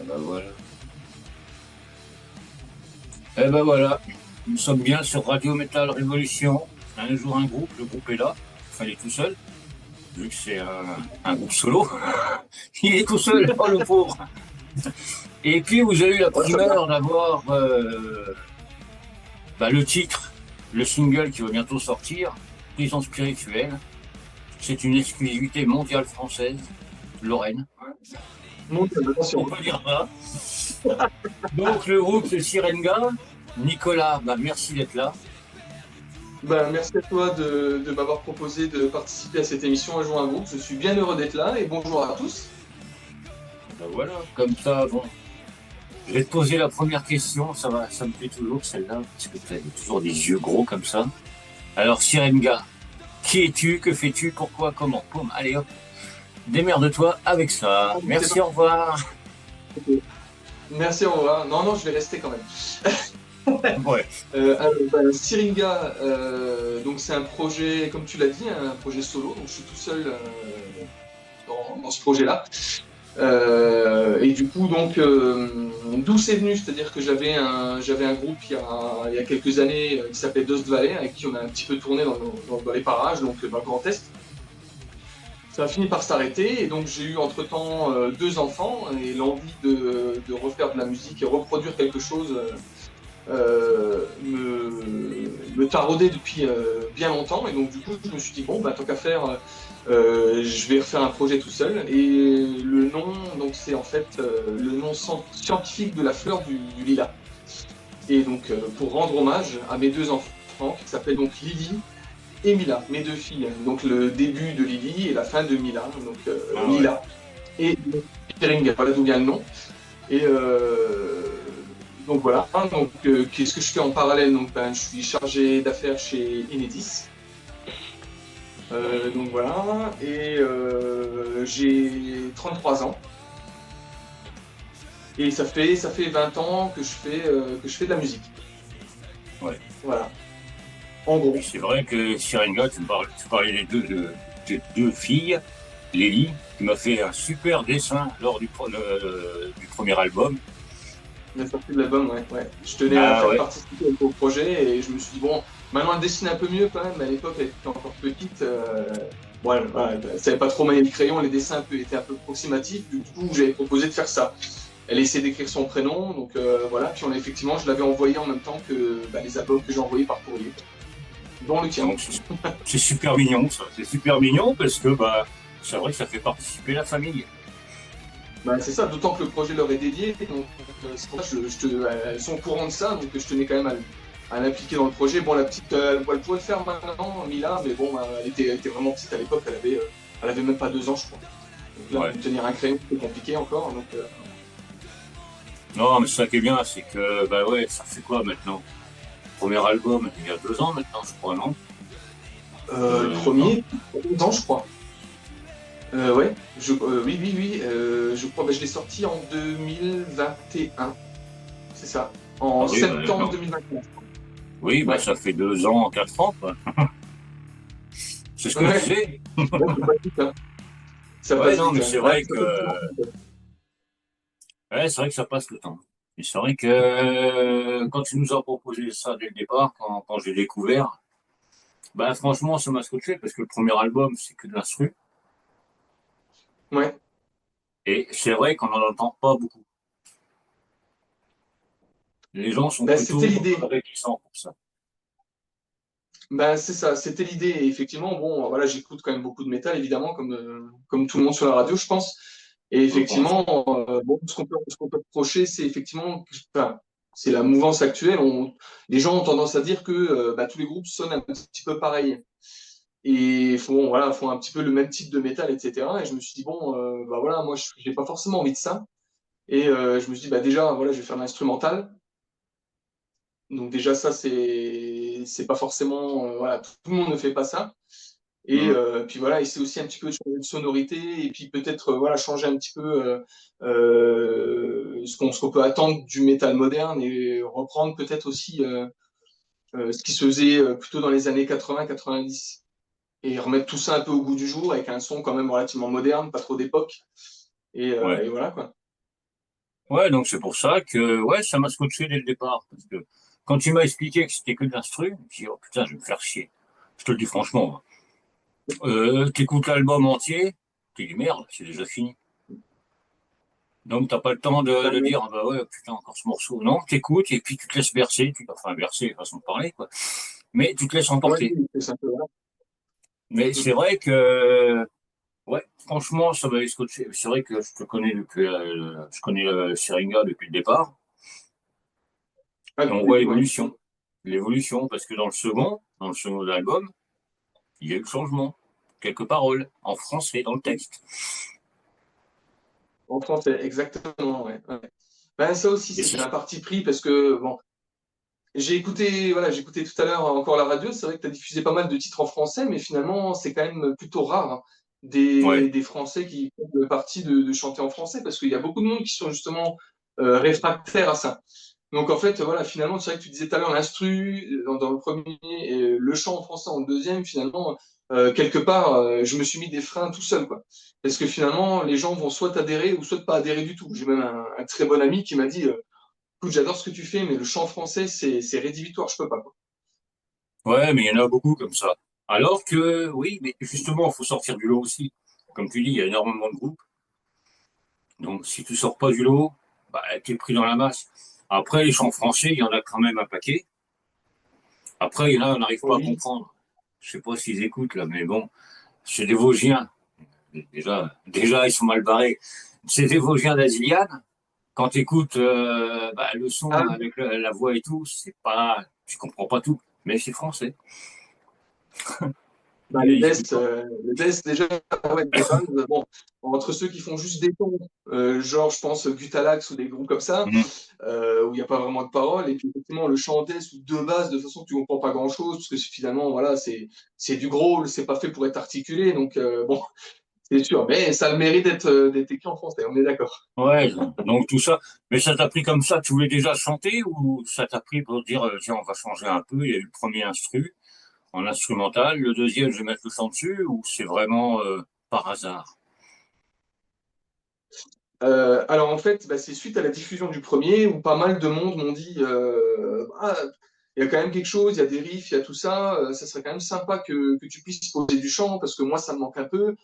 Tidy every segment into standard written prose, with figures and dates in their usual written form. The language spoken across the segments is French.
Ben voilà. Eh ben voilà, nous sommes bien sur Radio Metal Révolution. Un jour un groupe, le groupe est là. Enfin, il est tout seul, vu que c'est un groupe solo. Il est tout seul, oh le pauvre. Et puis vous avez eu la Ouais, ça va. primeur d'avoir le titre, le single qui va bientôt sortir, Prison spirituelle. C'est une exclusivité mondiale française, Lorraine. Monte, On attention. peut dire ça. Donc le groupe c'est Sirenga. Nicolas, bah, merci d'être là. Ben, merci à toi de m'avoir proposé de participer à cette émission Un jour un groupe. Je suis bien heureux d'être là et bonjour à tous. Bah voilà, comme ça, bon, je vais te poser la première question, ça me plaît toujours celle-là, parce que tu as toujours des yeux gros comme ça. Alors, Sirenga, qui es-tu, que fais-tu, pourquoi, comment? Poum, allez hop, démerde-toi avec ça. C'est Merci, au parti. revoir. Merci, au revoir. Non, non, je vais rester quand même. Ouais, Syringa, donc c'est un projet, comme tu l'as dit, un projet solo. Donc je suis tout seul dans ce projet-là. Et du coup, donc, d'où c'est venu? C'est-à-dire que j'avais un groupe il y a quelques années qui s'appelait Dust Valley, avec qui on a un petit peu tourné dans les parages, donc dans le Grand Est. Ça a fini par s'arrêter, et donc j'ai eu entre-temps deux enfants, et l'envie de refaire de la musique et reproduire quelque chose me taraudait depuis bien longtemps, et donc du coup je me suis dit, bon, bah, tant qu'à faire, je vais refaire un projet tout seul. Et le nom, donc c'est en fait le nom scientifique de la fleur du lilas. Et donc pour rendre hommage à mes deux enfants, qui s'appellent donc Lily et Mila, mes deux filles. Donc le début de Lily et la fin de Mila, donc ah ouais. Lila. Et Peringa, voilà d'où vient le nom. Et donc voilà. Donc qu'est-ce que je fais en parallèle? Donc ben, je suis chargé d'affaires chez Enedis. Donc voilà, et j'ai 33 ans, et ça fait 20 ans que je fais de la musique. Ouais. Voilà, en Puis gros. c'est vrai que Sirenga, tu parlais des deux filles, Lélie, qui m'a fait un super dessin lors du premier album. La sortie de l'album, ouais, ouais. Je tenais à Ah faire ouais, participer au projet, et je me suis dit, bon, maintenant elle dessine un peu mieux quand même. À l'époque, elle était encore petite. Voilà, voilà, elle savait pas trop manier le crayon, les dessins étaient un peu approximatifs. Du coup, j'avais proposé de faire ça. Elle essaie d'écrire son prénom, donc voilà. Puis effectivement, je l'avais envoyé en même temps que les albums que j'ai envoyés par courrier, dont le tien. donc c'est super mignon ça. C'est super mignon parce que bah c'est vrai que ça fait participer la famille. Bah, c'est ça, d'autant que le projet leur est dédié, donc c'est pour ça que elles sont au courant de ça, donc je tenais quand même à l'impliquer dans le projet. Bon, la petite, elle pourrait le faire maintenant, Mila, mais bon, elle était vraiment petite à l'époque, elle avait même pas 2 ans, je crois. Donc là, Ouais. tenir un crayon, c'est compliqué encore. Donc, Non, mais ça qui est bien, c'est que bah ouais, ça fait quoi maintenant? Premier album, il y a 2 ans maintenant, je crois, non? le Non. premier, 2 ans, je crois. Ouais, oui, oui, oui, je crois, je l'ai sorti en 2021, c'est ça, Ah en oui, bah, septembre non. 2021. Oui, bah Ouais, ça fait 2 ans, 4 ans, quoi. C'est ce que je ouais, disais. ouais, ça passe vite, hein. Ça Ouais, passe non, vite, mais hein. c'est Ouais, vrai ça que passe vite. ça passe le temps. Et c'est vrai que quand tu nous as proposé ça dès le départ, quand j'ai découvert, bah franchement, ça m'a scotché parce que le premier album, c'est que de l'instru. Ouais. Et c'est vrai qu'on n'en entend pas beaucoup. Les gens sont Ben, c'était plutôt l'idée. réticents pour ça. Ben, c'est ça, c'était l'idée. Et effectivement, bon, voilà, j'écoute quand même beaucoup de métal, évidemment, comme tout le monde sur la radio, je pense. Et Je pense. effectivement, bon, ce qu'on peut reprocher, c'est effectivement, enfin, c'est la mouvance actuelle. Les gens ont tendance à dire que tous les groupes sonnent un petit peu pareil. Et voilà, font un petit peu le même type de métal, etc. Et je me suis dit, bon, voilà, moi, je n'ai pas forcément envie de ça. Et je me suis dit, déjà, voilà, je vais faire l'instrumental. Donc déjà ça c'est pas forcément voilà, tout le monde ne fait pas ça. Et Hmm. puis voilà, essayer aussi un petit peu de changer de sonorité, et puis peut-être voilà, changer un petit peu ce qu'on peut attendre du métal moderne, et reprendre peut-être aussi ce qui se faisait plutôt dans les années 80-90, et remettre tout ça un peu au goût du jour avec un son quand même relativement moderne, pas trop d'époque, et, Ouais. et voilà quoi. Ouais, donc c'est pour ça que ouais, ça m'a scotché dès le départ. Parce que quand tu m'as expliqué que c'était que de l'instru, je me suis dit, oh putain, je vais me faire chier. Je te le dis franchement. T'écoutes l'album entier, tu dis merde, c'est déjà fini. Donc t'as pas le temps de dire, ah bah ouais, putain, encore ce morceau. Non, t'écoutes et puis tu te laisses bercer, enfin bercer, façon de parler, quoi. Mais tu te laisses Ouais, emporter. oui, c'est simplement. Mais c'est vrai que, ouais, franchement, ça m'avait scotché. C'est vrai que je te connais depuis, je connais Seringa depuis le départ. Ah, Et on depuis le voit début, ouais. l'évolution. L'évolution, parce que dans le second album, il y a eu le changement. Quelques paroles, en français, dans le texte. En français, exactement, ouais. Ouais. Ben, ça aussi, Et c'était si, un parti pris parce que, bon, j'ai écouté tout à l'heure encore la radio. C'est vrai que tu as diffusé pas mal de titres en français, mais finalement, c'est quand même plutôt rare, hein, ouais, des Français qui font le parti de chanter en français parce qu'il y a beaucoup de monde qui sont justement réfractaires à ça. Donc en fait, voilà, finalement, c'est vrai que tu disais tout à l'heure l'instru dans le premier et le chant en français en deuxième, finalement, quelque part, je me suis mis des freins tout seul, quoi. Parce que finalement, les gens vont soit adhérer ou soit pas adhérer du tout. J'ai même un très bon ami qui m'a dit, écoute, j'adore ce que tu fais, mais le chant français, c'est rédhibitoire, je peux pas, quoi. ouais, mais il y en a beaucoup comme ça. Alors que, oui, mais justement, il faut sortir du lot aussi. Comme tu dis, il y a énormément de groupes. Donc, si tu sors pas du lot, bah, t'es pris dans la masse. Après, les chants français, il y en a quand même un paquet. Après, il y en a, on n'arrive pas à Oui, comprendre. Je sais pas s'ils écoutent, là, mais bon, c'est des Vosgiens. Déjà, ils sont mal barrés. C'est des Vosgiens d'Asiliane. Quand tu écoutes bah, le son ah, avec la voix et tout, c'est pas, tu comprends pas tout, mais c'est français. bah, Ils écoutent pas. Les Death, déjà, ouais, des bandes, bon, entre ceux qui font juste des tons, genre, je pense, Gutalax ou des groupes comme ça, Mhm. où il n'y a pas vraiment de paroles, et puis effectivement, le chant Death ou de base, de toute façon, tu comprends pas grand-chose, parce que finalement, voilà, c'est du gros, c'est pas fait pour être articulé, donc, bon, c'est sûr, mais ça a le mérite d'être écrit en français, on est d'accord. Ouais, donc tout ça. Mais ça t'a pris comme ça, tu voulais déjà chanter ou ça t'a pris pour dire, tiens, on va changer un peu, il y a eu le premier instru en instrumental, le deuxième, je vais mettre le chant dessus, ou c'est vraiment par hasard? Alors en fait, bah, c'est suite à la diffusion du premier où pas mal de monde m'ont dit ah, il y a quand même quelque chose, il y a des riffs, il y a tout ça, ça serait quand même sympa que tu puisses poser du chant parce que moi ça me manque un peu.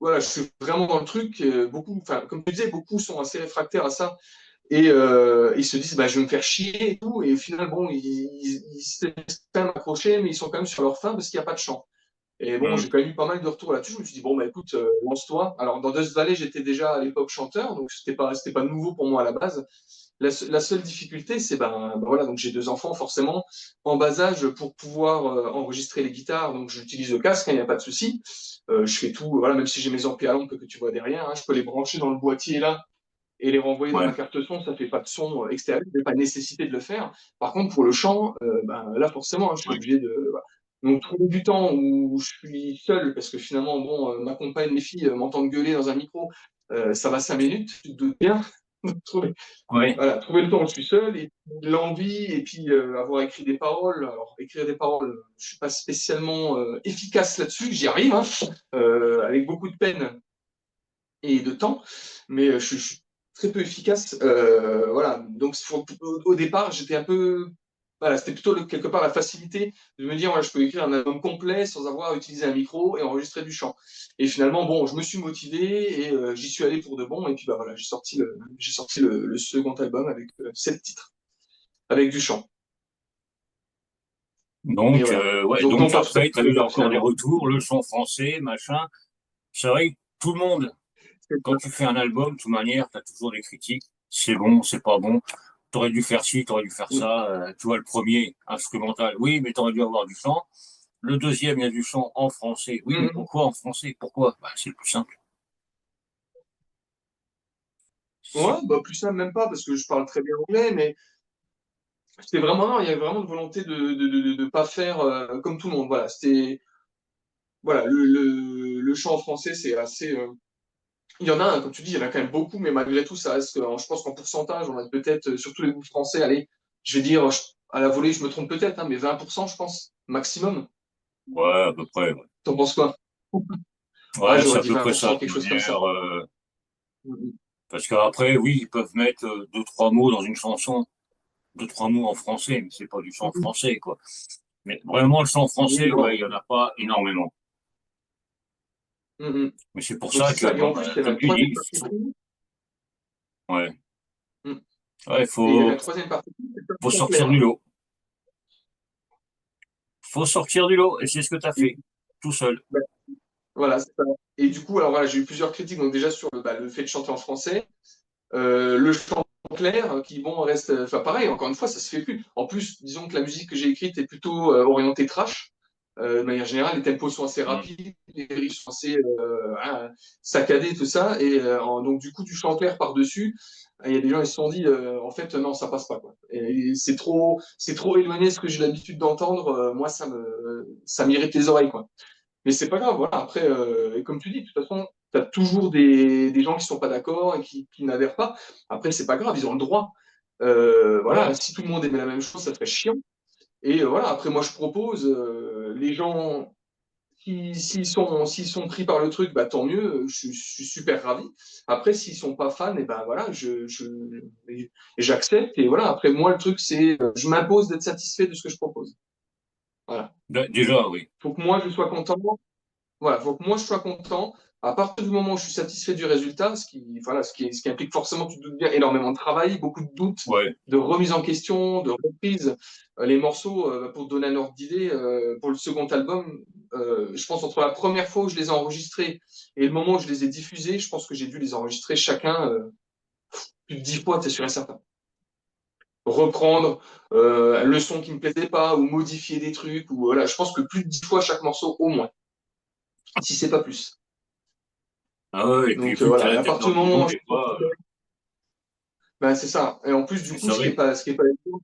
Voilà, je suis vraiment dans le truc. Beaucoup, enfin, comme tu disais, beaucoup sont assez réfractaires à ça et ils se disent bah, je vais me faire chier et tout. Et au final, bon, ils se laissent quand même accrocher, mais ils sont quand même sur leur fin parce qu'il n'y a pas de chant. Et bon, Hmm. j'ai quand même eu pas mal de retours là-dessus. Je me suis dit, bon, bah écoute, lance-toi. Alors, dans Dust Valley, j'étais déjà à l'époque chanteur, donc c'était pas nouveau pour moi à la base. La seule difficulté, c'est, ben voilà, donc j'ai deux enfants, forcément, en bas âge pour pouvoir enregistrer les guitares. Donc, j'utilise le casque, il n'y a pas de souci. Je fais tout, voilà, même si j'ai mes amplis à lampe que tu vois derrière, hein, je peux les brancher dans le boîtier là et les renvoyer dans Ouais, ma carte son, ça fait pas de son extérieur, il n'y a pas nécessité de le faire. Par contre, pour le chant, ben, là, forcément, hein, je suis ouais, obligé de. Voilà. Donc, trouver du temps où je suis seul, parce que finalement, bon, ma compagne, mes filles m'entendent gueuler dans un micro, ça va 5 minutes, tu te doutes bien. Donc, ouais, voilà, trouver le temps où je suis seul, et puis l'envie, et puis avoir écrit des paroles. Alors, écrire des paroles, je suis pas spécialement efficace là-dessus, j'y arrive, hein, avec beaucoup de peine et de temps, mais je suis très peu efficace. Voilà, donc au départ, j'étais un peu. Voilà, c'était plutôt quelque part la facilité de me dire, ouais, je peux écrire un album complet sans avoir utilisé un micro et enregistrer du chant. Et finalement, bon, je me suis motivé et j'y suis allé pour de bon. Et puis bah voilà, j'ai sorti le second album avec 7 titres, avec du chant. Et donc, voilà. ouais, Donc non, donc pas tout à après, tu as fait eu encore des finalement. retours, le chant français, machin. C'est vrai que tout le monde, C'est quand ça. tu fais un album, de toute manière, tu as toujours des critiques. C'est bon, c'est pas bon. T'aurais dû faire ci, t'aurais dû faire Mm. ça. Tu vois, le premier, instrumental, oui, mais t'aurais dû avoir du chant. Le deuxième, il y a du chant en français. Oui, mais Mm. pourquoi en français? Pourquoi? Bah, c'est le plus simple. Ouais, C'est- bah plus simple même pas parce que je parle très bien anglais, mais c'était vraiment, non, il y avait vraiment une volonté de pas faire comme tout le monde. Voilà, c'était, voilà, le chant en français, c'est assez. Il y en a, hein, comme tu dis, il y en a quand même beaucoup, mais malgré tout, ça reste, je pense qu'en pourcentage, on a peut-être, surtout les groupes français, allez, je vais dire, à la volée, je me trompe peut-être, hein, mais 20%, je pense, maximum. Ouais, à peu près. Ouais, T'en penses quoi? Ouais, ouais, c'est j'aurais à dit peu près ça. 20%, De toute quelque chose comme ça. manière, Mhm. Parce qu'après, oui, ils peuvent mettre deux, trois mots dans une chanson, deux, trois mots en français, mais c'est pas du chant Mhm. français, quoi. Mais vraiment, le chant Oui, français, ouais, non. il y en a pas énormément. Mhm. Mais c'est pour Donc ça c'est que, ça. Et bon, en plus, il y avait comme un tu troisième dis, parti pris. ouais, Mhm. ouais, Et il y avait un troisième parti pris, c'est faut pas sortir clair. du lot. Faut sortir du lot, et c'est ce que tu as fait, tout seul. Ben, voilà, c'est ça. Et du coup, alors voilà, j'ai eu plusieurs critiques. Donc déjà sur le fait de chanter en français. Le chant clair, qui bon reste, enfin pareil, encore une fois, ça se fait plus. En plus, disons que la musique que j'ai écrite est plutôt orientée trash. De manière générale, les tempos sont assez Mm. rapides, les riffs sont assez saccadés, tout ça. Et donc du coup, du chant clair par-dessus. Il y a des gens qui se sont dit, en fait, non, ça passe pas, quoi. Et c'est trop éloigné de ce que j'ai l'habitude d'entendre. Moi, ça m'irrite les oreilles, quoi. Mais c'est pas grave, voilà. Après, et comme tu dis, de toute façon, tu as toujours des gens qui sont pas d'accord et qui n'adhèrent pas. Après, c'est pas grave, ils ont le droit. Voilà, Ouais, si tout le monde aimait la même chose, ça serait chiant. Et voilà, après, moi, je propose, les gens, s'ils sont pris par le truc, bah, tant mieux, je suis super ravi. Après, s'ils sont pas fans, et ben voilà, et j'accepte. Et voilà, après, moi, le truc, c'est, je m'impose d'être satisfait de ce que je propose. Voilà. déjà, oui. Faut que moi, je sois content. Voilà, faut que moi je sois content. À partir du moment où je suis satisfait du résultat, ce qui implique forcément, tu te doutes bien, énormément de travail, beaucoup de doutes, Ouais, de remise en question, de reprise. Les morceaux, pour te donner un ordre d'idée, pour le second album, je pense entre la première fois où je les ai enregistrés et le moment où je les ai diffusés, je pense que j'ai dû les enregistrer chacun plus de 10 fois, c'est sûr et certain. Reprendre le son qui me plaisait pas ou modifier des trucs, ou voilà, je pense que plus de 10 fois chaque morceau au moins, si c'est pas plus. ah ouais, et puis Donc vu que tu as voilà, et la à tête dans partir le du moment guidon, où je des fois, ben, c'est ça. Et en plus, du mais coup, c'est vrai. ce qui est pas évident,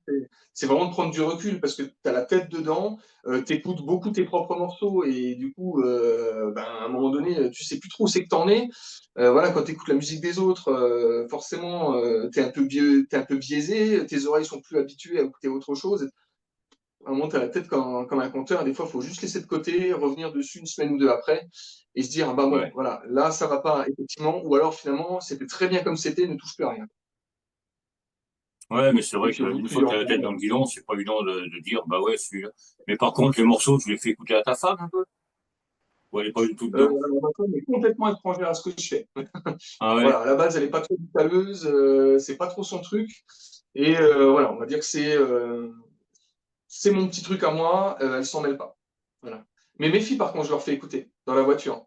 c'est vraiment de prendre du recul parce que tu as la tête dedans, tu écoutes beaucoup tes propres morceaux et du coup, ben, à un moment donné, tu sais plus trop où c'est que t'en es. Voilà, quand tu écoutes la musique des autres, forcément, t'es un peu biaisé, tes oreilles sont plus habituées à écouter autre chose. À un moment, tu as la tête comme un compteur, et des fois, il faut juste laisser de côté, revenir dessus une semaine ou deux après et se dire, ah, bah bon, Ouais. voilà, là, ça va pas, effectivement, ou alors finalement, c'était très bien comme c'était, ne touche plus à rien. Ouais, mais c'est Et vrai puis au bout de qu'une fois que plusieurs tu as la tête mois, dans le guidon, c'est pas évident de dire, bah ouais, celui-là. Mais par contre, les morceaux, tu les fais écouter à ta femme un peu? Ou elle est pas du tout dedans? ma femme est complètement étrangère à ce que je fais. Ah ouais, Voilà, à la base, elle n'est pas trop métalleuse, c'est pas trop son truc. Et voilà, on va dire que c'est mon petit truc à moi, elle s'en mêle pas. Voilà. Mais mes filles, par contre, je leur fais écouter dans la voiture.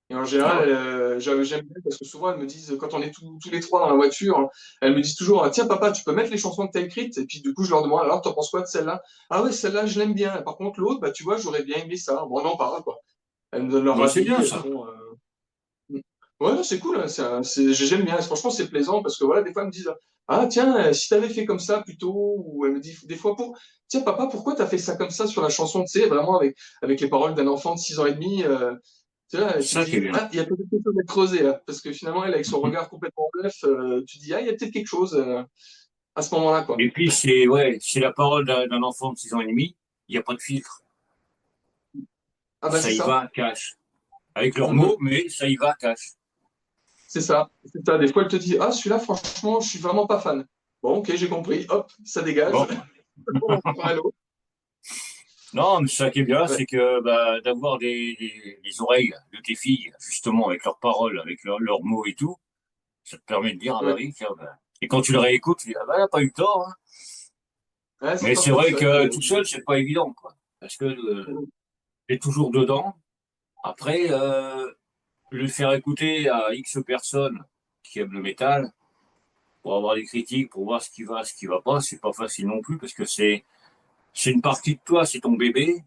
Et en ah général, ouais. j'aime bien parce que souvent, elles me disent, quand on est tous les trois dans la voiture, hein, elles me disent toujours, tiens, papa, tu peux mettre les chansons que tu as écrites. Et puis, du coup, je leur demande, alors, t'en penses quoi de celle-là? Ah ouais, celle-là, je l'aime bien. Par contre, l'autre, bah, tu vois, j'aurais bien aimé ça. Bon, on en parle, quoi. Elles me donnent leur Bah, c'est avis, bien elles ça. font. Ouais, non, c'est cool, hein, j'aime bien. Franchement, c'est plaisant parce que voilà, des fois, elles me disent, ah tiens, si t'avais fait comme ça plutôt, ou elle me dit des fois, tiens, papa, pourquoi t'as fait ça comme ça sur la chanson, tu sais, vraiment avec les paroles d'un enfant de 6 ans et demi, tu vois, C'est tu te ça qui est dis, bien. ah, il y a peut-être quelque chose à creuser là, parce que finalement, elle, avec son regard complètement neuf, tu dis, ah, il y a peut-être quelque chose à ce moment-là, quoi. Et puis, ouais, c'est la parole d'un enfant de 6 ans et demi. Il n'y a pas de filtre. Ah bah Ça c'est y ça. va cash. Avec leurs Mhm. mots, mais ça y va cash. C'est ça. C'est ça. Des fois, elle te dit, ah, celui-là, franchement, je suis vraiment pas fan. Bon, ok, j'ai compris. Hop, ça dégage. Bon. On prend un autre. Non, mais ça qui est bien, Ouais. c'est que bah, d'avoir des oreilles de tes filles, justement, avec leurs paroles, avec leurs mots et tout, ça te permet de dire, ah bah Ouais. oui, tiens, bah. Et quand tu le réécoutes, tu dis, ah bah, elle a pas eu tort, hein. Ouais, c'est Mais pas c'est faux, vrai c'est vrai que. que tout seul, c'est pas évident, quoi. Parce que t'es toujours dedans. Après, le faire écouter à X personnes qui aiment le métal, pour avoir des critiques, pour voir ce qui va pas, c'est pas facile non plus, parce que c'est une partie de toi, c'est ton bébé.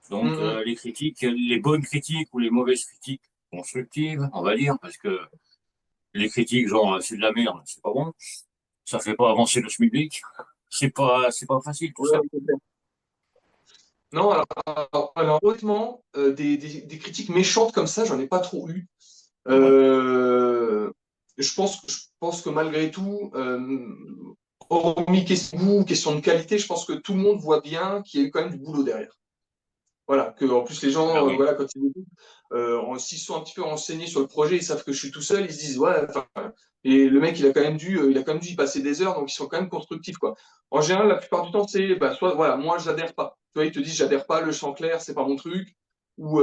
Donc, Mhm. les critiques, les bonnes critiques ou les mauvaises critiques constructives, on va dire, parce que les critiques, genre, c'est de la merde, c'est pas bon. Ça fait pas avancer le SMIC. C'est pas facile, tout Ouais, ça. c'est clair. Non, alors, honnêtement, des critiques méchantes comme ça, j'en ai pas trop eu. Ouais. Je pense que malgré tout, hormis question de goût, question de qualité, je pense que tout le monde voit bien qu'il y a eu quand même du boulot derrière. Voilà, que en plus les Ah gens, oui. voilà, quand ils écoutent, s'ils sont un petit peu renseignés sur le projet, ils savent que je suis tout seul, ils se disent ouais, enfin, et le mec il a quand même dû y passer des heures, donc ils sont quand même constructifs quoi. En général, la plupart du temps, c'est bah, soit voilà, moi j'adhère pas. Tu vois, ils te disent j'adhère pas, le chant clair, c'est pas mon truc, ou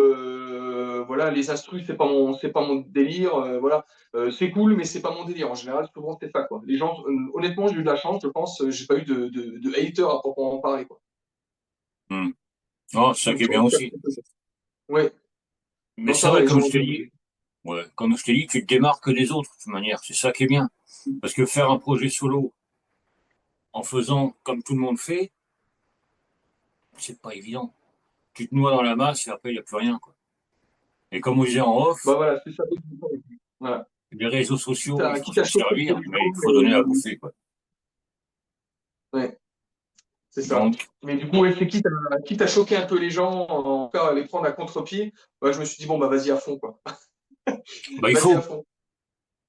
voilà, les instrus, c'est pas mon délire, voilà. C'est cool, mais c'est pas mon délire. En général, souvent c'est ça quoi. Les gens, honnêtement, j'ai eu de la chance, je pense, j'ai pas eu de haters à proprement parler quoi. Hmm. Oh, c'est ça qui Donc est en bien tout cas, aussi. ouais, Mais non c'est ça va, vrai, les comme gens. je t'ai dit, ouais, comme je t'ai dit, tu te démarques des autres, de toute manière. C'est ça qui est bien. Parce que faire un projet solo en faisant comme tout le monde fait, c'est pas évident. Tu te noies dans la masse et après, il n'y a plus rien, quoi. Et comme on disait en Bah off, voilà, c'est ça. Voilà. les réseaux sociaux, il faut Quitte à s'en choquer servir, les mais gens, il faut donner à bouffer, quoi. ouais, c'est ça. Donc, Mais du coup, ouais, c'est quitte à choquer un peu les gens, en tout cas à les prendre à contre-pied, ouais, je me suis dit, bon, bah vas-y à fond, quoi. bah, Vas-y à fond.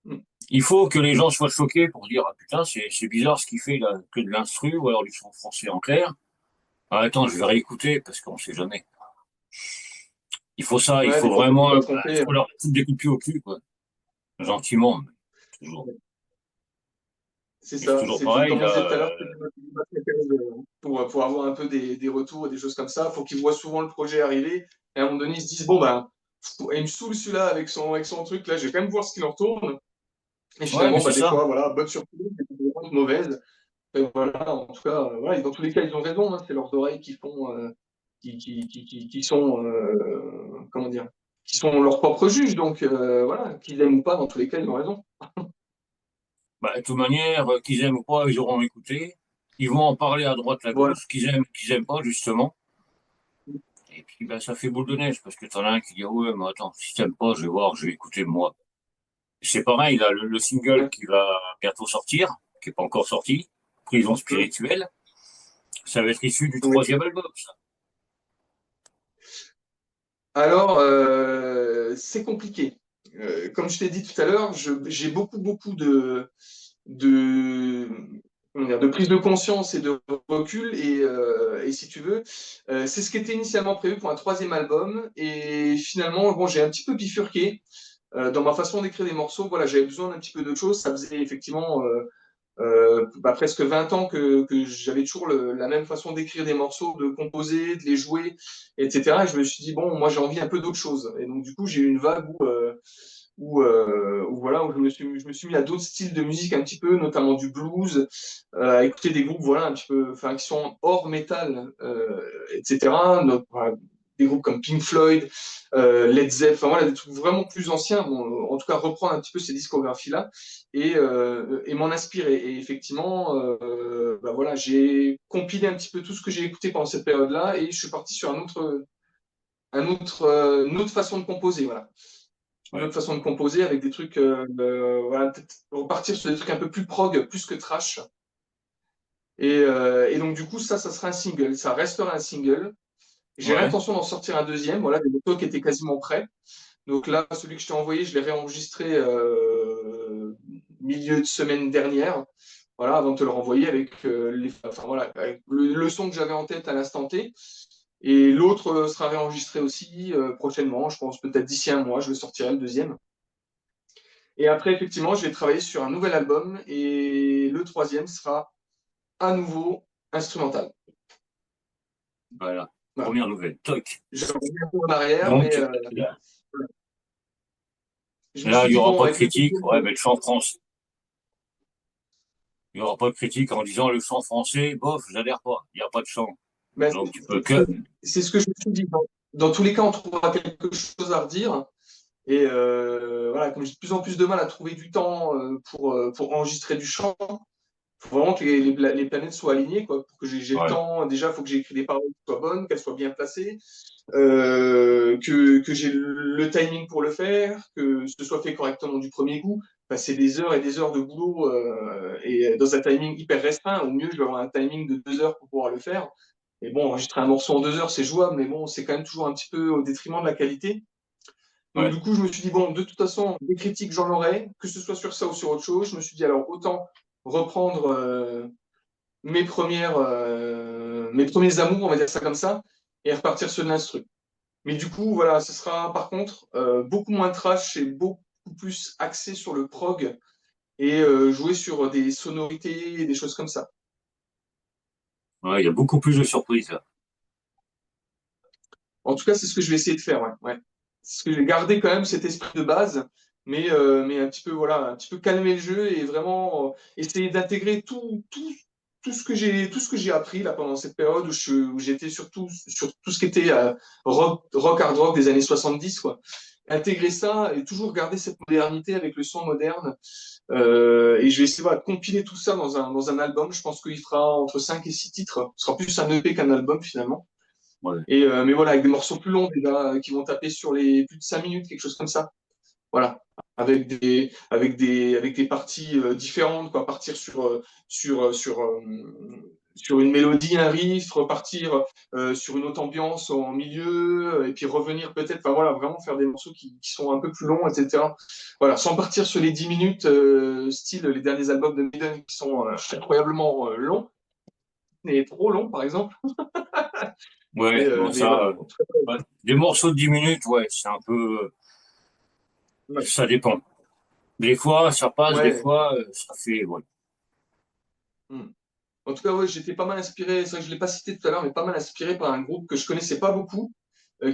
Mm. il faut que les gens soient choqués pour dire, ah putain, c'est bizarre ce qu'il fait là, que de l'instru, ou alors du son français en clair. Ah, attends, je vais réécouter, parce qu'on sait jamais. Il faut ça, il Ouais, faut des fois, faut vraiment, pas il tromper. faut leur foutre des coups de pied au cul, quoi. Gentiment, mais toujours. C'est Et c'est ça. toujours pareil, Comme on là. disait tout à l'heure, c'est du matériel, pour avoir un peu des retours et des choses comme ça. Faut qu'ils voient souvent le projet arriver. Et à un moment donné, ils se disent, bon, ben, il me saoule celui-là avec son truc. Là, je vais quand même voir ce qu'il en retourne. Et Ouais, mais finalement, c'est bah, des ça. fois, voilà, bonne surprise, des fois, mauvaise. Et voilà, en tout cas, voilà, et dans tous les cas, ils ont raison, hein, c'est leurs oreilles qui font, qui sont, comment dire, qui sont leurs propres juges. Donc voilà, qu'ils aiment ou pas, dans tous les cas, ils ont raison. Bah, de toute manière, qu'ils aiment ou pas, ils auront écouté. Ils vont en parler à droite, à Voilà. gauche, qu'ils aiment pas, justement. Et puis, ben, ça fait boule de neige, parce que t'en as un qui dit, ah ouais, mais attends, si t'aimes pas, je vais voir, je vais écouter moi. C'est pareil, là, le single Ouais. qui va bientôt sortir, qui est pas encore sorti, Prison Hum. spirituelle, ça va être issu du Oui. troisième album, ça. Alors, c'est compliqué. Comme je t'ai dit tout à l'heure, j'ai beaucoup de, comment dire, de prise de conscience et de recul. Et si tu veux, c'est ce qui était initialement prévu pour un troisième album. Et finalement, bon, j'ai un petit peu bifurqué dans ma façon d'écrire des morceaux. Voilà, j'avais besoin d'un petit peu d'autre chose. Ça faisait effectivement bah, presque 20 ans que j'avais toujours la même façon d'écrire des morceaux, de composer, de les jouer, etc. Et je me suis dit, bon, moi j'ai envie un peu d'autre chose. Et donc du coup, j'ai eu une vague où voilà, où je me suis mis à d'autres styles de musique un petit peu, notamment du blues, à écouter des groupes voilà, un petit peu, enfin, qui sont hors métal, etc. Donc, voilà, des groupes comme Pink Floyd, Led Zeppelin, enfin voilà, des trucs vraiment plus anciens, bon, en tout cas reprendre un petit peu ces discographies-là et m'en inspirer. Et effectivement, bah voilà, j'ai compilé un petit peu tout ce que j'ai écouté pendant cette période-là et je suis parti sur une autre façon de composer. Voilà. Une Ouais. autre façon de composer avec des trucs, voilà, peut-être repartir sur des trucs un peu plus prog, plus que trash. Et donc, du coup, ça sera un single. Ça restera un single. J'ai Ouais. l'intention d'en sortir un deuxième. Voilà, des morceaux qui étaient quasiment prêts. Donc là, celui que je t'ai envoyé, je l'ai réenregistré milieu de semaine dernière, voilà, avant de te le renvoyer avec, enfin, voilà, avec le son que j'avais en tête à l'instant T. Et l'autre sera réenregistré aussi prochainement, je pense peut-être d'ici un mois, je le sortirai le deuxième. Et après, effectivement, je vais travailler sur un nouvel album et le troisième sera à nouveau instrumental. Voilà. Voilà. Première nouvelle. Toc. Je reviens un peu en arrière, mais Donc, là, je me là, suis il n'y dit, aura bon, pas de avec le critique. deuxième, Ouais, mais le chant français. Il n'y aura pas de critique en disant le chant français, bof, j'adhère pas. Il n'y a pas de chant. ben, Donc, tu peux que. c'est ce que je me suis dit. Dans tous les cas, on trouvera quelque chose à redire. Et voilà, comme j'ai de plus en plus de mal à trouver du temps pour enregistrer du chant, il faut vraiment que les planètes soient alignées, quoi, pour que j'ai le Ouais. temps. Déjà, il faut que j'écris des paroles qui soient bonnes, qu'elles soient bien placées, que j'ai le timing pour le faire, que ce soit fait correctement du premier coup. Passer des heures et des heures de boulot et dans un timing hyper restreint. Au mieux, je vais avoir un timing de 2 heures pour pouvoir le faire. Et bon, enregistrer un morceau en 2 heures, c'est jouable, mais bon, c'est quand même toujours un petit peu au détriment de la qualité. Donc, Ouais. du coup, je me suis dit, bon, de toute façon, des critiques, j'en aurai, que ce soit sur ça ou sur autre chose. Je me suis dit, alors, autant reprendre mes premiers amours, on va dire ça comme ça, et repartir sur l'instru. Mais du coup, voilà, ce sera par contre beaucoup moins trash et beaucoup plus axé sur le prog et jouer sur des sonorités et des choses comme ça. Ouais, il y a beaucoup plus de surprises là. En tout cas, c'est ce que je vais essayer de faire, ouais. Ouais. C'est ce que j'ai gardé quand même cet esprit de base, mais un petit peu, voilà, un petit peu calmer le jeu et vraiment essayer d'intégrer tout ce que j'ai appris là pendant cette période où j'étais surtout sur tout ce qui était rock, hard rock des années 70, quoi. Intégrer ça et toujours garder cette modernité avec le son moderne. Et je vais essayer voilà, de compiler tout ça dans un album. Je pense qu'il fera entre 5 et 6 titres. Ce sera plus un EP qu'un album finalement. Ouais. Et, mais voilà, avec des morceaux plus longs déjà, qui vont taper sur les plus de 5 minutes, quelque chose comme ça. Voilà. Avec des parties différentes, quoi. Partir sur une mélodie, un riff, repartir sur une autre ambiance en milieu, et puis revenir peut-être, enfin voilà, vraiment faire des morceaux qui sont un peu plus longs, etc. Voilà, sans partir sur les 10 minutes, style les derniers albums de Maiden qui sont incroyablement longs, et trop longs par exemple. Ouais, bon, Mais ça, voilà. ouais. Des morceaux de 10 minutes, ouais, c'est un peu, Ouais. ça dépend. Des fois, ça passe, des Ouais. fois, ça fait, ouais. Hmm. En tout cas, ouais, j'étais pas mal inspiré, c'est vrai que je ne l'ai pas cité tout à l'heure, mais pas mal inspiré par un groupe que je connaissais pas beaucoup,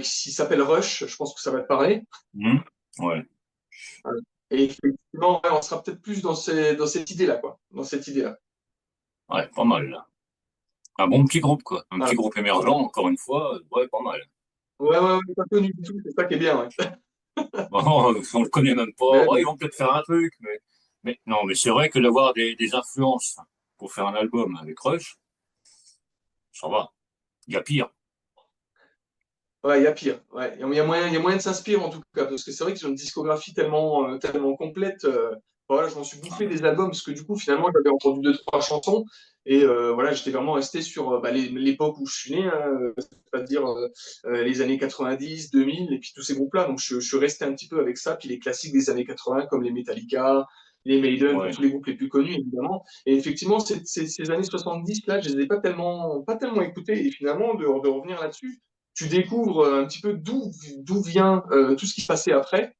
qui s'appelle Rush, je pense que ça va te parler. Mhm. Ouais, Et effectivement, ouais, on sera peut-être plus dans cette idée-là, quoi. Dans cette idée-là. ouais, pas mal, là. Un bon petit groupe, quoi. Un Voilà. petit groupe émergent, encore une fois, ouais, pas mal. Ouais, ouais, ouais, pas connu du tout, c'est ça qui est bien, ouais. Bon, on le connaît même pas. Mais, Ouais, ils vont peut-être faire un truc, mais non, mais c'est vrai que d'avoir des influences pour faire un album avec Rush, ça va. Il y a pire. ouais, il y a pire. Ouais. Il y a moyen de s'inspirer en tout cas, parce que c'est vrai qu'ils ont une discographie tellement complète. Voilà, je m'en suis bouffé des albums, parce que du coup, finalement, j'avais entendu deux, trois chansons, et voilà, j'étais vraiment resté sur bah, l'époque où je suis né, hein, c'est-à-dire les années 90, 2000, et puis tous ces groupes-là. Donc je suis resté un petit peu avec ça, puis les classiques des années 80, comme les Metallica, les Maiden, enfin, Ouais, tous les groupes les plus connus, évidemment. Et effectivement, ces années 70, là, je les ai pas tellement écoutés, et finalement, de revenir là-dessus, tu découvres un petit peu d'où vient tout ce qui se passait après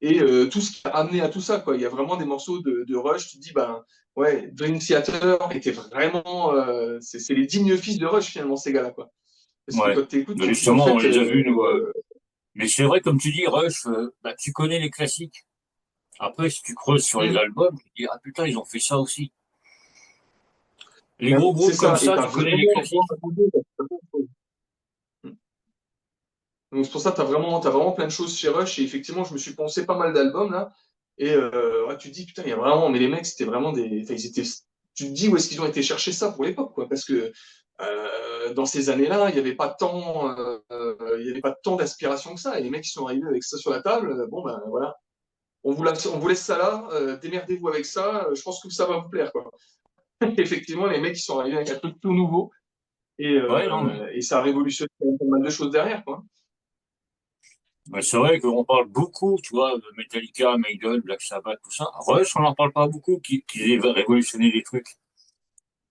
et tout ce qui a amené à tout ça, quoi. Il y a vraiment des morceaux de Rush, tu te dis, ben, ouais, Dream Theater était vraiment. C'est les dignes fils de Rush, finalement, ces gars-là, quoi. Parce que ouais. quand tu écoutes, Mais tu te dis, en justement, on fait. les a vus, nous. Mais c'est vrai, comme tu dis, Rush, bah, tu connais les classiques. Après, si tu creuses sur les Hmm, albums, tu te dis, ah putain, ils ont fait ça aussi. Les ben, gros c'est groupes comme ça, et ça, t'as tu connais les vraiment. classiques. Donc c'est pour ça que t'as vraiment plein de choses chez Rush. Et effectivement, je me suis poncé pas mal d'albums là. Et ouais, tu te dis, putain, il y a vraiment. Mais les mecs, c'était vraiment des. Enfin, ils étaient. Tu te dis où est-ce qu'ils ont été chercher ça pour l'époque, quoi. Parce que dans ces années-là, il n'y avait pas tant, il y avait pas tant d'aspiration que ça. Et les mecs, ils sont arrivés avec ça sur la table. Bon, ben voilà. On vous laisse ça là. Démerdez-vous avec ça. Je pense que ça va vous plaire, quoi. Effectivement, les mecs, ils sont arrivés avec un truc tout nouveau. Ouais, non, mais Et ça a révolutionné pas mal de choses derrière, quoi. mais c'est vrai qu'on parle beaucoup, tu vois, de Metallica, Maiden, Black Sabbath, tout ça. Rush, on n'en parle pas beaucoup, qui aient révolutionné les trucs.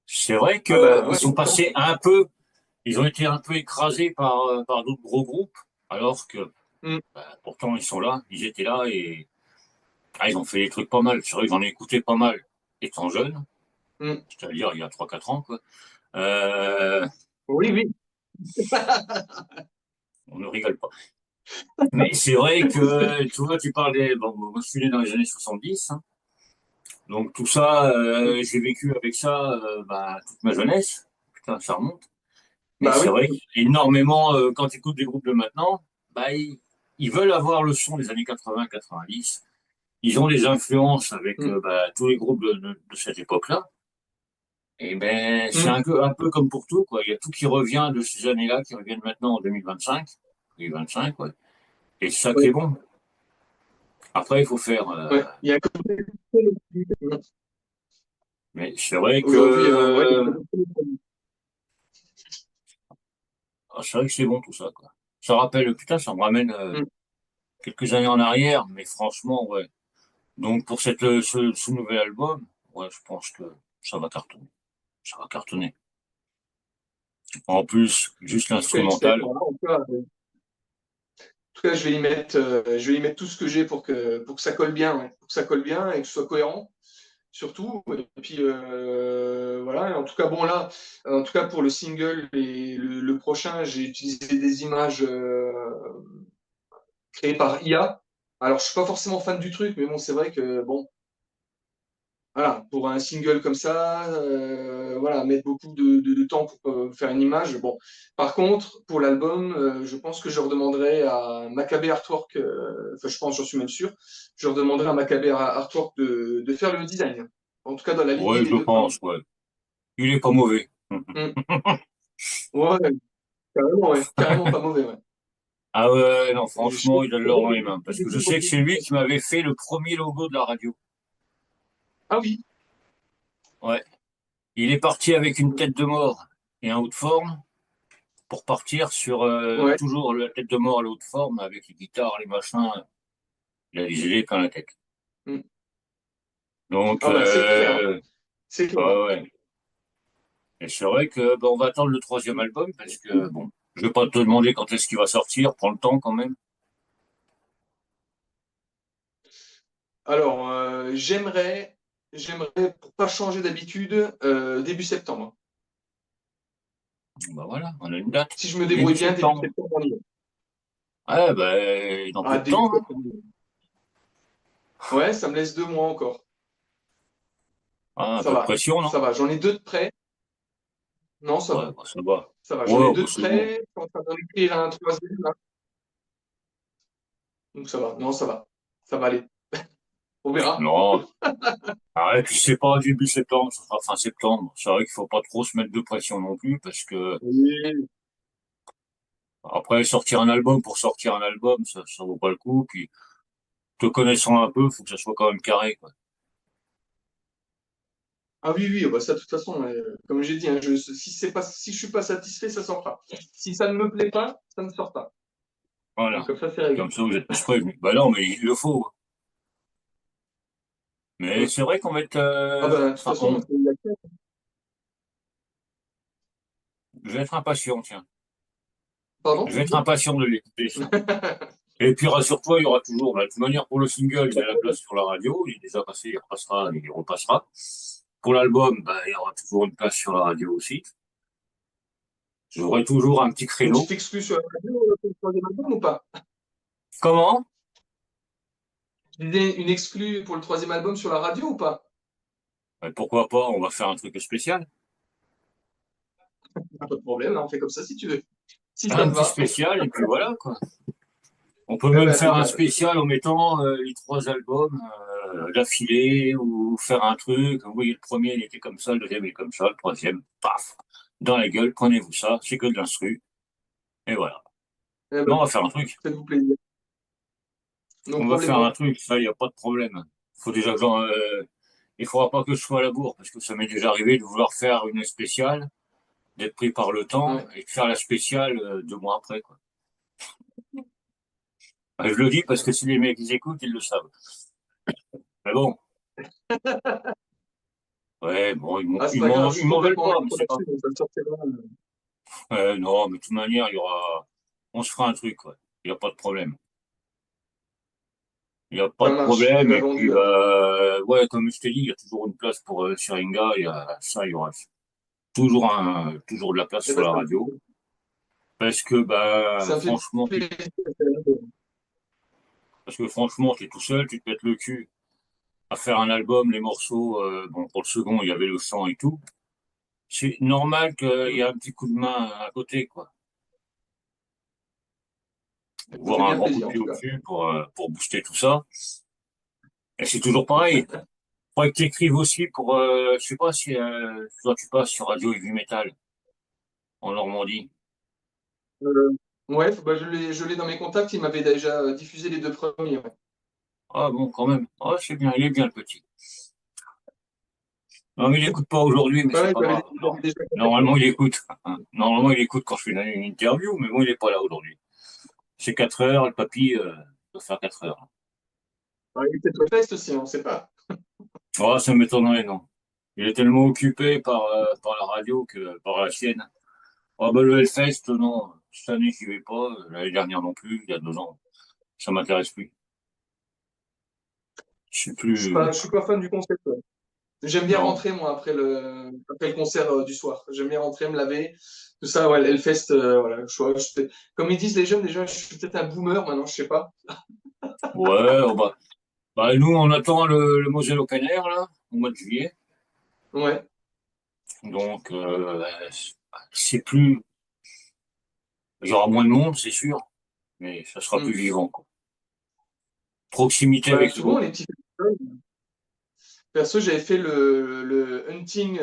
C'est vrai Ah ben qu'ils ouais, sont passés un peu, ils ont été un peu écrasés par d'autres gros groupes, alors que Mm, bah, pourtant ils sont là, ils étaient là et ah, ils ont fait des trucs pas mal. C'est vrai que j'en ai écouté pas mal étant jeune, mm. c'est-à-dire il y a 3 4 ans, quoi. Euh, Oui, oui. on ne rigole pas. Mais c'est vrai que, tu vois, tu parlais, bon, moi je suis né dans les années 70, hein, donc tout ça, Mm. j'ai vécu avec ça bah, toute ma jeunesse. Putain, ça remonte. Et Bah c'est oui. vrai qu'énormément, quand tu écoutes des groupes de maintenant, bah, ils veulent avoir le son des années 80-90. Ils ont des influences avec Mm, bah, tous les groupes de cette époque-là. Et ben, c'est mm. un peu comme pour tout, quoi. Il y a tout qui revient de ces années-là, qui reviennent maintenant en 2025. 2025, ouais. Et c'est ça qui Ouais, est bon. Après, il faut faire. ouais. Il y a un côté Mais c'est vrai que aujourd'hui, ouais, c'est vrai que c'est bon tout ça, quoi. Ça rappelle, putain, ça me ramène mm. quelques années en arrière, mais franchement, ouais. Donc pour ce nouvel album, ouais, je pense que ça va cartonner. Ça va cartonner. En plus, juste En tout cas, j'espère. l'instrumental. Voilà, en tout cas, je vais y mettre tout ce que j'ai pour que ça colle bien, ouais. Pour que ça colle bien et que ce soit cohérent, surtout. Et puis, voilà. Et en tout cas, bon, là, en tout cas, pour le single et le prochain, j'ai utilisé des images créées par IA. Alors, je suis pas forcément fan du truc, mais bon, c'est vrai que, bon, voilà, pour un single comme ça, voilà, mettre beaucoup de temps pour faire une image. Bon, par contre, pour l'album, je pense que je redemanderai à Maccabée Artwork, enfin, je pense, j'en suis même sûr, je redemanderai à Maccabée Artwork de faire le design. En tout cas, dans la lignée Ouais, des je deux pense, premiers. ouais. Il est pas mauvais. Hmm. Ouais, carrément pas mauvais, ouais. Ah ouais, non, Je sais franchement, il a de l'or dans les mains. Parce que je sais que c'est lui pas. qui m'avait fait le premier logo de la radio. Ah oui. Ouais. Il est parti avec une tête de mort et un haut de forme pour partir sur Ouais. toujours la tête de mort et le haut de forme avec les guitares, les machins. Il a les idées plein la tête. Hmm. Donc, Ah bah c'est clair, hein. C'est clair. ouais, ouais. Et c'est vrai que on va attendre le troisième album parce que bon, je vais pas te demander quand est-ce qu'il va sortir, prends le temps quand même. Alors, j'aimerais, pour pas changer d'habitude, début septembre. Bah voilà, on a une date. Si je me débrouille Début bien, début septembre. septembre, on y est. Ouais, ben, dans peu Ah, de début temps, hein. septembre. Ouais, ça me laisse 2 mois encore. Ah, un Ça peu de va, pression, non? ça va. J'en ai deux de près. Non, ça Ouais, va, bah, ça va. ça va. J'en ai Ouais, deux bah, de c'est bon. près. Je suis en train d'en écrire un troisième, là. Donc ça va. Non, ça va. Ça va aller. On verra. Non. Ah, et puis c'est pas début septembre, ce sera fin septembre. C'est vrai qu'il faut pas trop se mettre de pression non plus, parce que Oui. après sortir un album pour sortir un album, ça vaut pas le coup. Puis te connaissant un peu, faut que ça soit quand même carré, quoi. Ah oui, oui, bah ça, de toute façon, comme j'ai dit, hein, si je suis pas satisfait, ça sort pas. Si ça ne me plaît pas, ça ne sort pas. Donc Voilà. comme ça, c'est réglé. Comme ça, vous êtes tous prévenus. Bah non, mais il le faut. Mais Mm. c'est vrai qu'on va être, Ah ben, de toute enfin, façon, je vais être impatient, tiens. Je pardon? vais être impatient de l'écouter, ça. Et puis rassure-toi, il y aura toujours, bah, de toute manière, pour le single, il y a la place sur la radio, il est déjà passé, il repassera, il repassera. Pour l'album, bah, il y aura toujours une place sur la radio aussi. J'aurai toujours un petit Une créneau. petite exclue sur la radio pour le troisième album ou pas? Comment? Je disais une exclue pour le troisième album sur la radio ou pas? Pourquoi pas, on va faire un truc spécial. Pas de problème, hein, on fait comme ça si tu veux. Si ça Un te petit va. spécial, et puis voilà, quoi. On peut Eh même ben, faire un impeccable. spécial en mettant les trois albums d'affilée, ou faire un truc. Oui, le premier, il était comme ça, le deuxième, il est comme ça, le troisième, paf, dans la gueule, prenez-vous ça, c'est que de l'instru, et voilà. Eh Non, ben, on va faire un truc. faites-vous plaisir. No On va faire un problemo. truc, ça, il n'y a pas de problème. Faut déjà que il faudra pas que je sois à la bourre, parce que ça m'est déjà arrivé de vouloir faire une spéciale, d'être pris par le temps, Ouais. et de faire la spéciale 2 mois après, quoi. Je le dis parce que si les mecs ils écoutent, ils le savent. Mais bon, ouais, bon, Ah, c'est pas grave, je suis ils m'en veulent complètement pas, mais d'accord c'est pas. là-dessus, donc ça sortira. Non, mais de toute manière, on se fera un truc, quoi. Il n'y a pas de problème. Il n'y a pas Ça de marche. Eh problème, ben, et puis, vendu alors. ouais, comme je t'ai dit, il y a toujours une place pour Sharinga, il y aura toujours de la place Eh sur ben, la radio. Parce que, ça me fait plaisir. franchement, t'es tout seul, tu te pètes le cul à faire un album, les morceaux, bon, pour le second, il y avait le chant et tout. C'est normal qu'il y ait un petit coup de main à côté, quoi. Ça me fait Voir un bien grand coup de plaisir en pied tout au cas. cul pour booster tout ça. Et c'est toujours pareil. Faudrait que tu écrives aussi pour, je sais pas si toi tu passes sur Radio Heavy Metal en Normandie. Euh, ouais, bah, je l'ai dans mes contacts, il m'avait déjà diffusé les deux premiers. Ouais. Ah bon, quand même. Ah, c'est bien, il est bien le petit. Non, mais il écoute pas aujourd'hui, mais c'est Ouais, pas grave. Non. j'avais déjà contacté. Normalement, il écoute. Normalement, il écoute quand je fais une interview, mais bon, il est pas là aujourd'hui. C'est 4 heures, le papy doit faire 4 heures. Ouais, il est peut-être au test aussi, on ne sait pas. Oh, ça m'étonnerait, non. Il est tellement occupé par la radio que par la sienne. Ah bah le Hellfest, non. Cette année, j'y vais pas. L'année dernière non plus, il y a 2 ans. Ça m'intéresse plus. Je sais plus. Je suis pas fan du concept. Ouais. J'aime bien Non. rentrer, moi, après le concert du soir. J'aime bien rentrer, me laver. Tout ça, ouais, Hellfest, voilà. Comme ils disent les jeunes, déjà, je suis peut-être un boomer maintenant, je sais pas. Ouais, oh bah, nous, on attend le Moselle Open Air, là, au mois de juillet. Ouais. Donc, c'est plus. Il y aura moins de monde, c'est sûr, mais ça sera plus Mm. vivant, quoi. Proximité Bah, avec le souvent, groupe. les petits festivals. Perso, j'avais fait le Hunting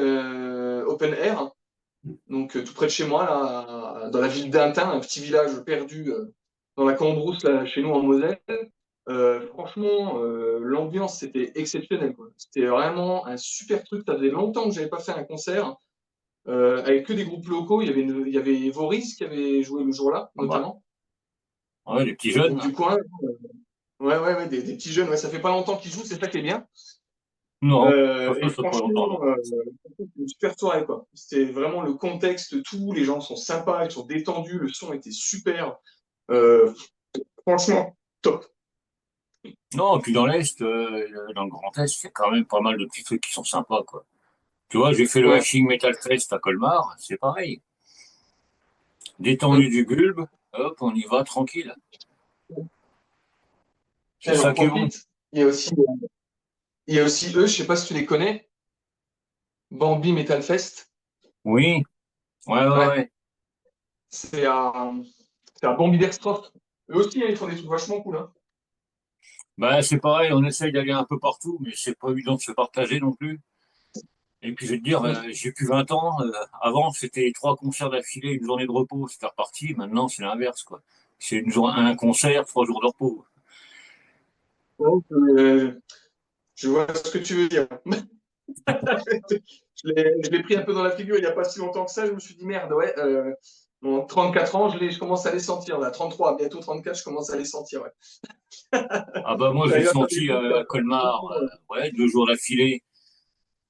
Open Air, donc tout près de chez moi, là, dans la ville d'Aintin, un petit village perdu dans la Cambrousse, là, chez nous en Moselle. Franchement, l'ambiance, c'était exceptionnel, quoi. C'était vraiment un super truc. Ça faisait longtemps que j'avais pas fait un concert avec que des groupes locaux. Il y avait Voris qui avait joué le jour-là, Ah bah, notamment. ouais, les petits Donc jeunes. du coin, ouais, ouais, ouais, des petits jeunes. Ouais, ça fait pas longtemps qu'ils jouent, c'est ça qui est bien. Non, ça Et fait pas longtemps, franchement, non. c'était une super soirée, quoi. C'était vraiment le contexte, tout. Les gens sont sympas, ils sont détendus, le son était super. Euh, Franchement, top. Non, et puis dans l'Est, dans le Grand Est, il y a quand même pas mal de petits trucs qui sont sympas, quoi. Tu vois, j'ai fait le Ouais. Hashing Metal Fest à Colmar, c'est pareil. Détendu du bulbe, hop, on y va tranquille. C'est Et j'en ça qui est bon. profite. Il y a aussi eux, je sais pas si tu les connais, Bambi Metal Fest. Oui, ouais, ouais, Ouais. ouais. C'est à, c'est à Bambi-Berstroff. Eux aussi, hein, ils font des trucs vachement cool, hein. Bah, c'est pareil, on essaye d'aller un peu partout, mais c'est pas évident de se partager non plus. Et puis, je vais te dire, Mm. j'ai plus 20 ans. Avant, c'était 3 concerts d'affilée, une journée de repos, c'était reparti. Maintenant, c'est l'inverse, quoi. C'est un concert, 3 jours de repos. Donc, je vois ce que tu veux dire. Je l'ai pris un peu dans la figure il n'y a pas si longtemps que ça. Je me suis dit, merde, ouais, bon, 34 ans, je commence à les sentir. Là, 33, bientôt 34, je commence à les sentir. Ouais. Ah bah, moi, je l'ai J'arrive à faire des senti trucs à Colmar, ouais, 2 jours d'affilée.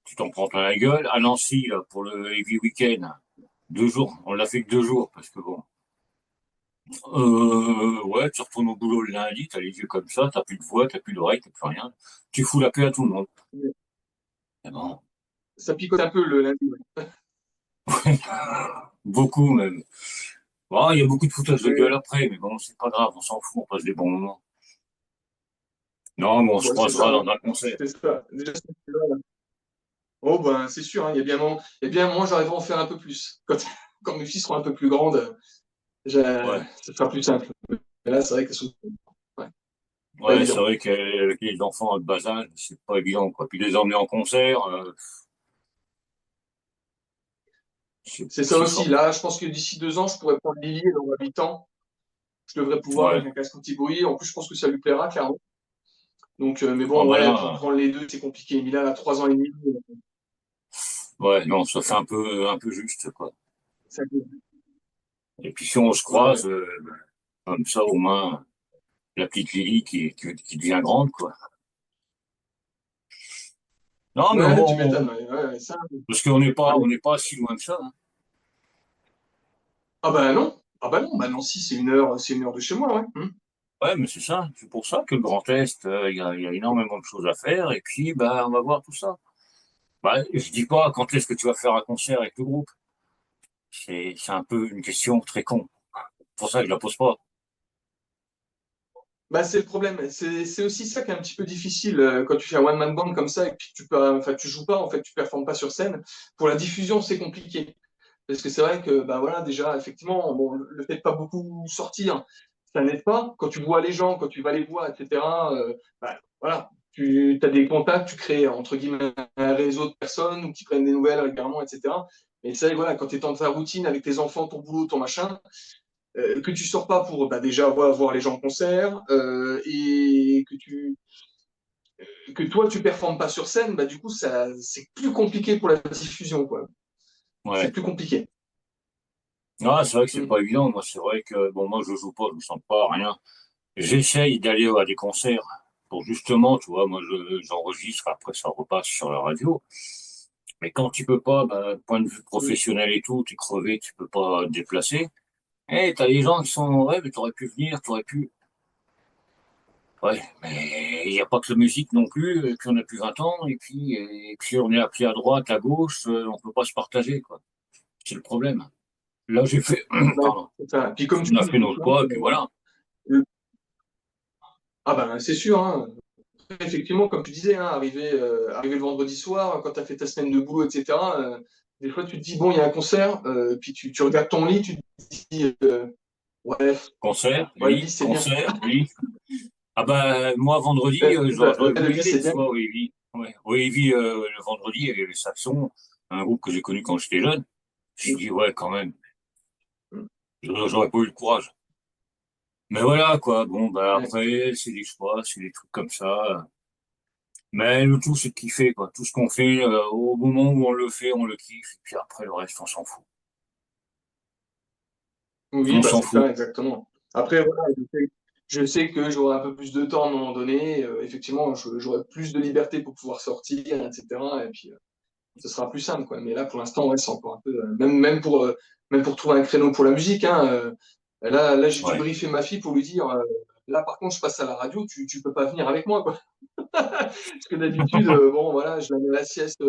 Tu t'en prends plein la gueule. À Nancy, là, pour le Heavy Weekend, 2 jours. On l'a fait que 2 jours, parce que bon. Ouais, tu retournes au boulot le lundi, t'as les yeux comme ça, t'as plus de voix, t'as plus d'oreilles, t'as plus rien. Tu fous la paix à tout le monde. Mais bon, ça picote un peu le lundi. Ouais. beaucoup même. Bon, il y a beaucoup de foutage de gueule Ouais. après, mais bon, c'est pas grave, on s'en fout, on passe des bons moments. Non, mais on se Bon, c'est croisera ça, dans hein. un concert. C'est ça. Déjà, oh, ben, c'est sûr, hein, il y a bien un moment, j'arriverai à en faire un peu plus. Quand, quand mes filles seront un peu plus grandes, Ouais, ça sera plus simple. Mais là, c'est vrai qu'elles sont ouais, pas ouais, c'est évident. vrai qu'avec les enfants de bas âge, c'est pas évident, quoi. Puis les emmener en concert, C'est ça c'est aussi. fort. Là, je pense que d'ici 2 ans, je pourrais prendre Lily dans habitant. Je devrais pouvoir Ouais. avec un casque anti-bruit. En plus, je pense que ça lui plaira, clairement. Donc, mais Ah bon, bah ouais, pour là, prendre les deux, c'est compliqué. Mila a 3 ans et demi. ouais, non, ça fait un peu juste, quoi. Ça- Et puis si on se Ouais, ouais. croise, comme ça, au moins, la petite Lily qui devient grande, quoi. Non, mais Ouais, tu m'étonnes. Ouais, ouais, ouais, ça. parce qu'on n'est pas, Ouais. on n'est pas si loin de ça, hein. Ah bah non. Ah bah non. Bah non, si, c'est 1 heure de chez moi, ouais. Ouais, mais c'est ça. C'est pour ça que le Grand Est, il y a énormément de choses à faire. Et puis, bah, on va voir tout ça. Bah, je dis pas quand est-ce que tu vas faire un concert avec le groupe. C'est un peu une question très con. C'est pour ça que je la pose pas. Bah, c'est le problème. C'est aussi ça qui est un petit peu difficile quand tu fais un one-man band comme ça et que enfin, tu joues pas, en fait, tu performes pas sur scène. Pour la diffusion, c'est compliqué. Parce que c'est vrai que, bah voilà, déjà, effectivement, bon, le fait de pas beaucoup sortir, ça n'aide pas. Quand tu vois les gens, quand tu vas les voir, etc., bah, voilà, tu as des contacts, tu crées, entre guillemets, un réseau de personnes ou qui prennent des nouvelles régulièrement, etc. Mais c'est vrai, voilà, quand tu es dans ta routine avec tes enfants, ton boulot, ton machin, que tu sors pas pour bah, déjà voir les gens en concert et que toi tu performes pas sur scène, bah du coup ça c'est plus compliqué pour la diffusion quoi. C'est Ouais. plus compliqué. Ah, c'est vrai que c'est Mm. pas évident. Moi, c'est vrai que, bon, moi, je joue pas, je ne sens pas rien. J'essaye d'aller à des concerts pour justement, tu vois, moi, j'enregistre, après ça repasse sur la radio. Mais quand tu peux pas, bah, point de vue professionnel et tout, t'es crevé, tu peux pas te déplacer. Eh, t'as des gens qui sont, ouais, mais t'aurais pu venir, t'aurais pu. Ouais, mais il n'y a pas que la musique non plus, puis on a plus 20 ans, et puis on est appelé à droite, à gauche, on peut pas se partager, quoi. C'est le problème. Là, j'ai fait, Ouais, pardon, c'est ça. Puis comme tu on a dis, fait notre quoi, et puis voilà. le- ah ben c'est sûr, hein. Effectivement, comme tu disais, hein, arriver le vendredi soir, quand tu as fait ta semaine de boulot, etc., des fois tu te dis, bon, il y a un concert, puis tu regardes ton lit, tu te dis, ouais, Concert, ouais, le oui, lit, c'est bien. concert, oui. Ah ben, moi, vendredi, j'aurais Le voulu y lit, c'est aller, tu bien. vois, au Heavy. Ouais. Au Heavy, le vendredi, il y avait les Saxons, un groupe que j'ai connu quand j'étais jeune. Je dis, ouais, quand même, j'aurais pas eu le courage. Mais voilà, quoi. Bon, bah, Ouais. après, c'est des choix, c'est des trucs comme ça. Mais le tout, c'est de kiffer, quoi. Tout ce qu'on fait, au moment où on le fait, on le kiffe. Et puis après, le reste, on s'en fout. Oui, On bah s'en c'est fout. ça, exactement. Après, voilà, je sais que j'aurai un peu plus de temps à un moment donné. Effectivement, j'aurai plus de liberté pour pouvoir sortir, etc. Et puis, ce sera plus simple, quoi. Mais là, pour l'instant, ouais, c'est encore un peu. Même pour trouver un créneau pour la musique, hein. Là, j'ai dû Ouais. briefer ma fille pour lui dire, là, par contre, je passe à la radio, tu peux pas venir avec moi, quoi. Parce que d'habitude, bon, voilà, je la mets à la sieste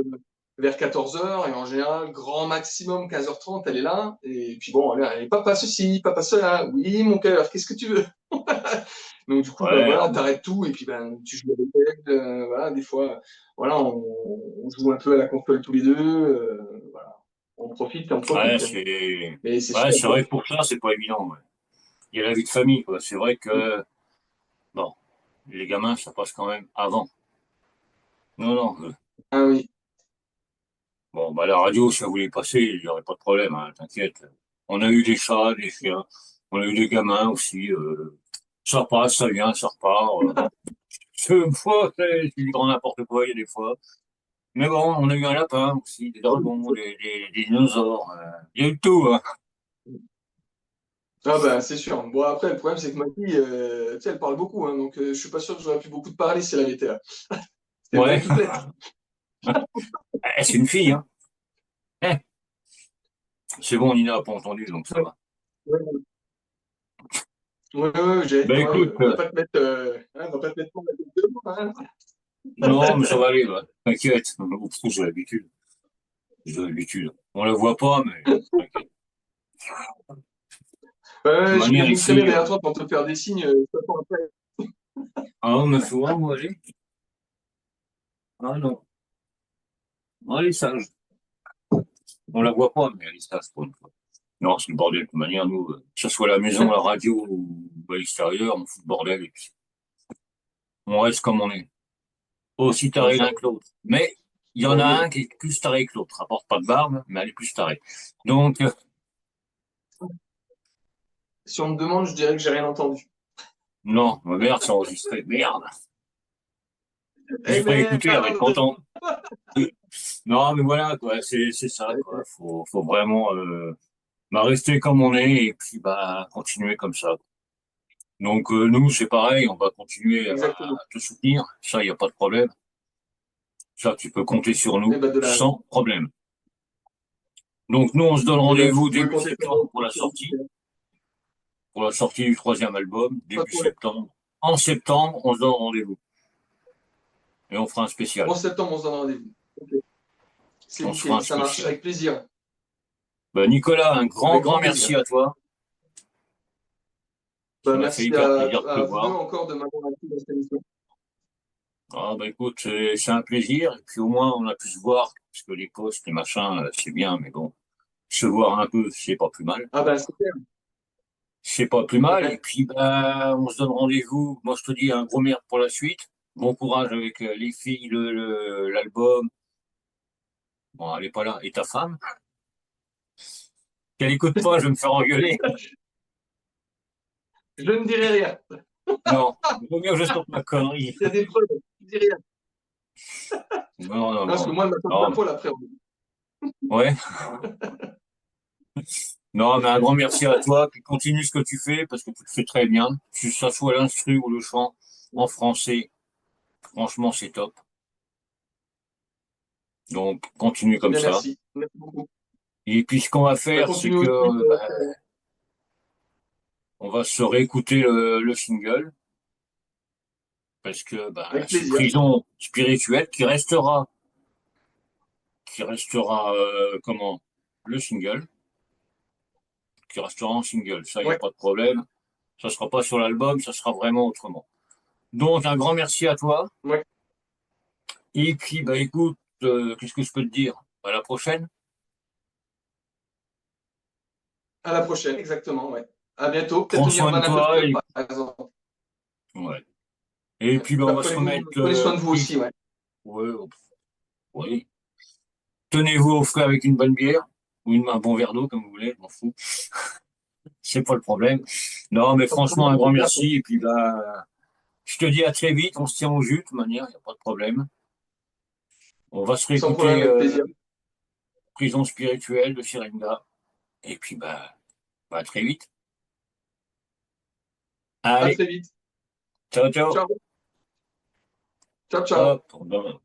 vers 14 heures et en général, grand maximum 15h30, elle est là. Et puis bon, elle est papa ceci, papa cela. Oui, mon cœur, qu'est-ce que tu veux? Donc du coup, bah Ouais, voilà, t'arrêtes tout et puis ben tu joues avec elle. Voilà, des fois, voilà, on joue un peu à la console tous les deux. Voilà, on profite, on ouais, profite. Mais c'est sûr. c'est vrai que pour ça, c'est pas évident, ouais. Il y a la vie de famille, quoi. C'est vrai que, bon, les gamins, ça passe quand même avant. Non, non. Ah oui. Bon, bah, la radio, si ça voulait passer, il n'y aurait pas de problème, hein, t'inquiète. On a eu des chats, des chiens. On a eu des gamins aussi. Ça passe, ça vient, ça repart. Une fois, c'est du grand n'importe quoi, il y a des fois. Mais bon, on a eu un lapin aussi, des dragons, des dinosaures. Il y a eu tout, hein. Ah ben c'est sûr. Bon après, le problème c'est que ma fille, tu sais, elle parle beaucoup, hein, donc je suis pas sûr que j'aurais pu beaucoup de parler si elle avait été là. Elle Ouais. voudrait toute lettre. C'est une fille, hein. Eh, c'est bon, Nina n'a pas entendu, donc ça Ouais, va. ouais, ouais, j'allais Ben dire, ouais, écoute, on va pas te mettre, hein, on va pas te mettre dans la tête de mort, hein. non, mais ça va aller, ouais. T'inquiète. Ouf, j'ai l'habitude. J'ai l'habitude. On la voit pas, mais t'inquiète. De toute Ouais, manière, j'imagine très bien ici, derrière toi pour te faire des signes, ça prend après. ah, on me fait voir, moi, j'ai. Ah non. Ah, elle est sage. On la voit pas, mais elle est sage pour une fois. Non, c'est le bordel. De toute manière, nous, que ce soit à la maison, à la radio ou à l'extérieur, on fout le bordel et puis on reste comme on est. Aussi Ouais, taré ça, l'un que l'autre. Mais il y en bon, a mais un qui est plus taré que l'autre. Rapporte pas de barbe, mais elle est plus tarée. Donc, si on me demande, je dirais que j'ai rien entendu. non, ma merde, c'est enregistré. Merde. Eh J'ai pas écouté, elle va être merde! contente. Non, mais voilà, quoi, c'est ça, quoi. Faut vraiment bah, rester comme on est et puis bah continuer comme ça. Donc nous, c'est pareil, on va continuer à Exactement. te soutenir. Ça, il n'y a pas de problème. Ça, tu peux compter sur Eh nous ben, sans problème. Donc nous, on se donne eh ben, vous rendez-vous pouvez début compter sur septembre moi. pour la sortie du troisième album, Pas de début problème. septembre. En septembre, on se donne rendez-vous et on fera un En spécial. septembre, on se donne rendez-vous. Ok. C'est On se fera bouquet, un ça marche spécial. avec plaisir. Bah, Nicolas, un grand, Avec grand grand merci plaisir. à toi. Ça Ben, m'a fait merci hyper plaisir de te à vous deux voir. encore de m'avoir invité dans cette émission. Ah, bah, écoute, c'est un plaisir. Et puis au moins, on a pu se voir, parce que les postes, les machins, c'est bien, mais bon, se voir un peu, c'est pas plus mal. Ah ben super. C'est pas plus mal. Et Ouais. puis, bah, on se donne rendez-vous. Moi, je te dis un gros merde pour la suite. Bon courage avec les filles, l'album. Bon, elle est pas là. Et ta femme? Qu'elle écoute pas, je vais me faire engueuler. Je ne dirai rien. Non, il vaut mieux que je sorte ma connerie. Il y a des preuves. Je ne dis rien. Non, non, Non, parce que non. moi, elle m'a pas Non, de la après. ouais. Non, mais un grand merci à toi. Puis continue ce que tu fais parce que tu le fais très bien. Que ça soit l'instru ou le chant en français, franchement, c'est top. Donc, continue Eh comme bien, ça. merci. Merci beaucoup. Et puis, ce qu'on va Bah, faire, c'est continue que aussi. on va se réécouter le single, parce que Avec c'est plaisir. Prison spirituelle qui restera comment? Le single, qui restera en single. Ça, il n'y a Ouais. pas de problème. Ça sera pas sur l'album, ça sera vraiment autrement. Donc, un grand merci à toi. Ouais. Et puis, écoute, qu'est-ce que je peux te dire? À la prochaine. À la prochaine, exactement. Ouais. À bientôt. Peut-être Prends venir soin de dans un peu de toi. club, Et, par exemple. ouais. Et puis, on Bah, va se remettre. prenez soin de vous aussi. Ouais. Ouais, oui. Tenez-vous au frais avec une bonne bière ou un bon verre d'eau, comme vous voulez, je m'en fous. C'est pas le problème. Non, mais Pas de franchement, problème, un grand plaisir. merci. Et puis, je te dis à très vite. On se tient au jus, de toute manière, il n'y a pas de problème. On va se Sans problème, réécouter avec plaisir. Prison spirituelle de Chirenga. Et puis, à très vite. À Allez, très vite. ciao, ciao. Ciao. Ciao, ciao. Hop,